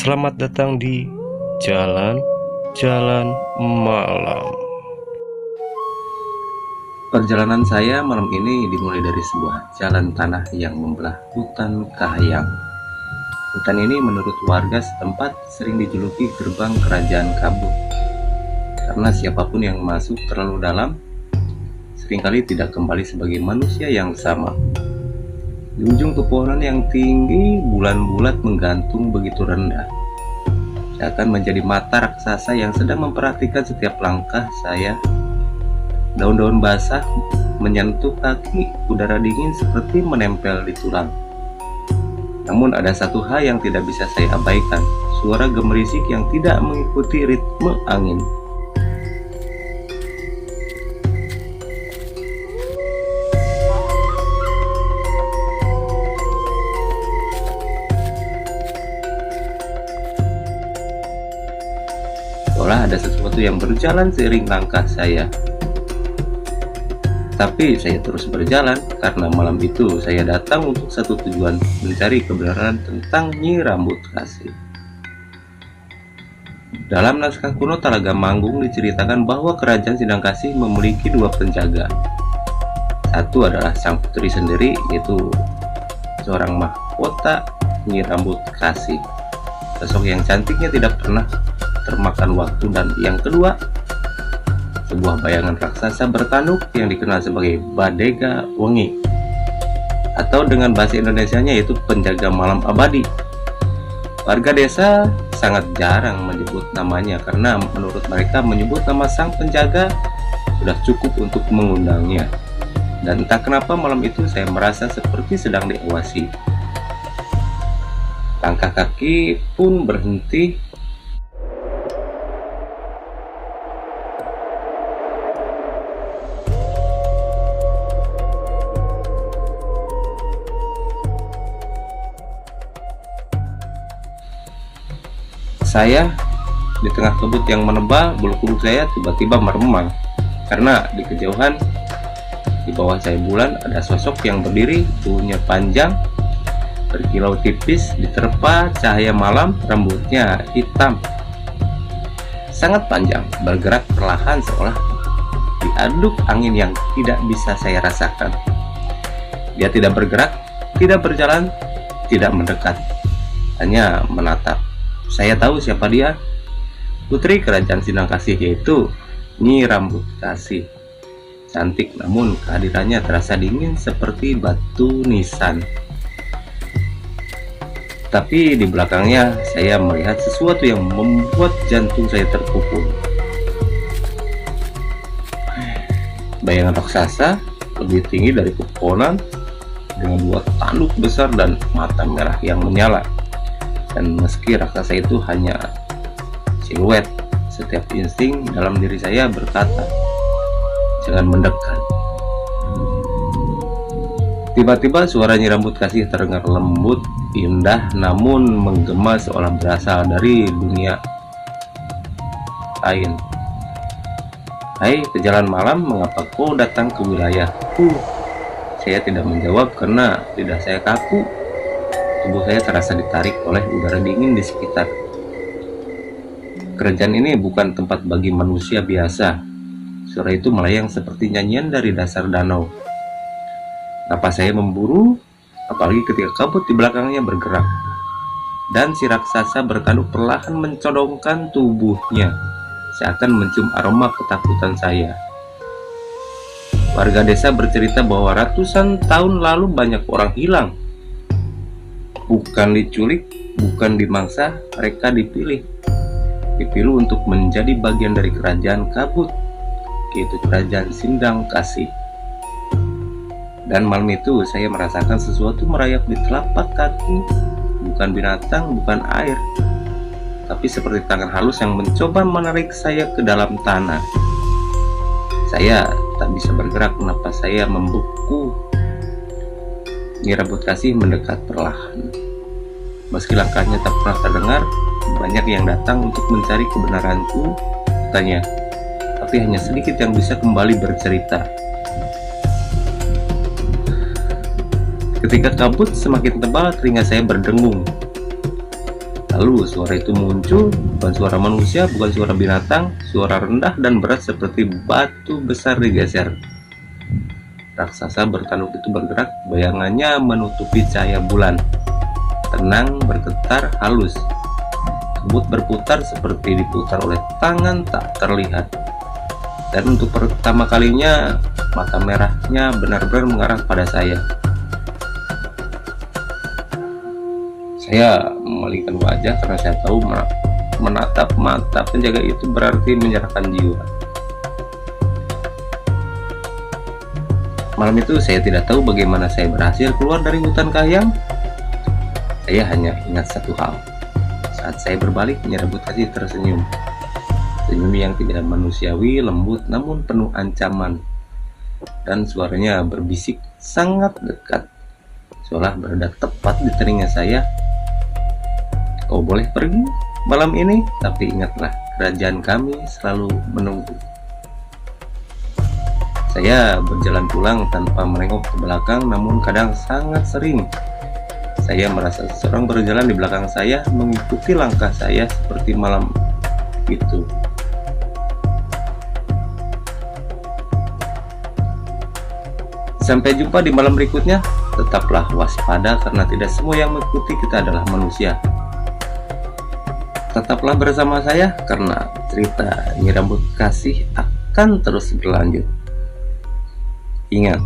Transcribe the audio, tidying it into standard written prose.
Selamat datang di Jalan-Jalan Malam. Perjalanan saya malam ini dimulai dari sebuah jalan tanah yang membelah hutan kahayang. Hutan ini menurut warga setempat sering dijuluki gerbang kerajaan kabut, karena siapapun yang masuk terlalu dalam seringkali tidak kembali sebagai manusia yang sama. Di ujung pepohonan yang tinggi, bulan-bulat menggantung begitu rendah, seakan menjadi mata raksasa yang sedang memperhatikan setiap langkah saya. Daun-daun basah menyentuh kaki, udara dingin seperti menempel di tulang. Namun ada satu hal yang tidak bisa saya abaikan, suara gemerisik yang tidak mengikuti ritme angin. Seolah ada sesuatu yang berjalan seiring langkah saya. Tapi saya terus berjalan karena malam itu saya datang untuk satu tujuan, mencari kebenaran tentang Nyi Rambut Kasih. Dalam naskah kuno Talaga Manggung diceritakan bahwa kerajaan Sindangkasih memiliki dua penjaga. Satu adalah sang putri sendiri, yaitu seorang mahkota Nyi Rambut Kasih, sosok yang cantiknya tidak pernah termakan waktu. Dan yang kedua, sebuah bayangan raksasa bertanduk yang dikenal sebagai Badega Wengi, atau dengan bahasa Indonesianya yaitu penjaga malam abadi. Warga desa sangat jarang menyebut namanya karena menurut mereka menyebut nama sang penjaga sudah cukup untuk mengundangnya. Dan entah kenapa malam itu saya merasa seperti sedang diawasi. Langkah kaki pun berhenti. Saya di tengah kabut yang menebal, bulu kuduk saya tiba-tiba meremang karena di kejauhan di bawah cahaya bulan ada sosok yang berdiri, tubuhnya panjang, berkilau tipis, diterpa cahaya malam, rambutnya hitam, sangat panjang, bergerak perlahan seolah diaduk angin yang tidak bisa saya rasakan. Dia tidak bergerak, tidak berjalan, tidak mendekat, hanya menatap. Saya tahu siapa dia, putri kerajaan Sindangkasih, yaitu Nyi Rambut Kasih. Cantik, namun kehadirannya terasa dingin seperti batu nisan. Tapi di belakangnya saya melihat sesuatu yang membuat jantung saya terpukul. Bayangan raksasa lebih tinggi dari pepohonan, dengan dua tanduk besar dan mata merah yang menyala. Dan meski raksasa itu hanya siluet, setiap insting dalam diri saya berkata, jangan mendekat. Tiba-tiba suara Nyi Rambut Kasih terdengar lembut, indah, namun menggema seolah berasal dari dunia lain. Hai pejalan malam, mengapa kau datang ke wilayahku? Saya tidak menjawab karena lidah saya kaku. Tubuh saya terasa ditarik oleh udara dingin di sekitar. Kerajaan ini bukan tempat bagi manusia biasa. Suara itu melayang seperti nyanyian dari dasar danau. Napas saya memburu, apalagi ketika kabut di belakangnya bergerak. Dan si raksasa bertanduk perlahan mencodongkan tubuhnya, seakan mencium aroma ketakutan saya. Warga desa bercerita bahwa ratusan tahun lalu banyak orang hilang. Bukan diculik, bukan dimangsa, mereka dipilih untuk menjadi bagian dari kerajaan kabut, yaitu kerajaan Sindangkasih. Dan malam itu saya merasakan sesuatu merayap di telapak kaki, bukan binatang, bukan air, tapi seperti tangan halus yang mencoba menarik saya ke dalam tanah. Saya tak bisa bergerak, napas saya membeku. Nyi Rambut Kasih mendekat perlahan. Meski langkahnya tak pernah terdengar, banyak yang datang untuk mencari kebenaranku, katanya. Tapi hanya sedikit yang bisa kembali bercerita. Ketika kabut semakin tebal, telinga saya berdengung. Lalu suara itu muncul, bukan suara manusia, bukan suara binatang, suara rendah dan berat seperti batu besar digeser. Raksasa bertanduk itu bergerak, bayangannya menutupi cahaya bulan. Tenang, bergetar, halus. Kabut berputar seperti diputar oleh tangan tak terlihat. Dan untuk pertama kalinya, mata merahnya benar-benar mengarah pada saya. Saya memalingkan wajah karena saya tahu menatap mata penjaga itu berarti menyerahkan jiwa. Malam itu saya tidak tahu bagaimana saya berhasil keluar dari hutan kahiyang. Saya hanya ingat satu hal. Saat saya berbalik, Nyi Rambut Kasih tersenyum. Senyum yang tidak manusiawi, lembut namun penuh ancaman. Dan suaranya berbisik sangat dekat, seolah berada tepat di telinga saya. Kau boleh pergi malam ini, tapi ingatlah, kerajaan kami selalu menunggu. Saya berjalan pulang tanpa menengok ke belakang, namun kadang sangat sering saya merasa seseorang berjalan di belakang saya, mengikuti langkah saya seperti malam itu. Sampai jumpa di malam berikutnya. Tetaplah waspada karena tidak semua yang mengikuti kita adalah manusia. Tetaplah bersama saya karena cerita Nyi Rambut Kasih akan terus berlanjut. Ingat,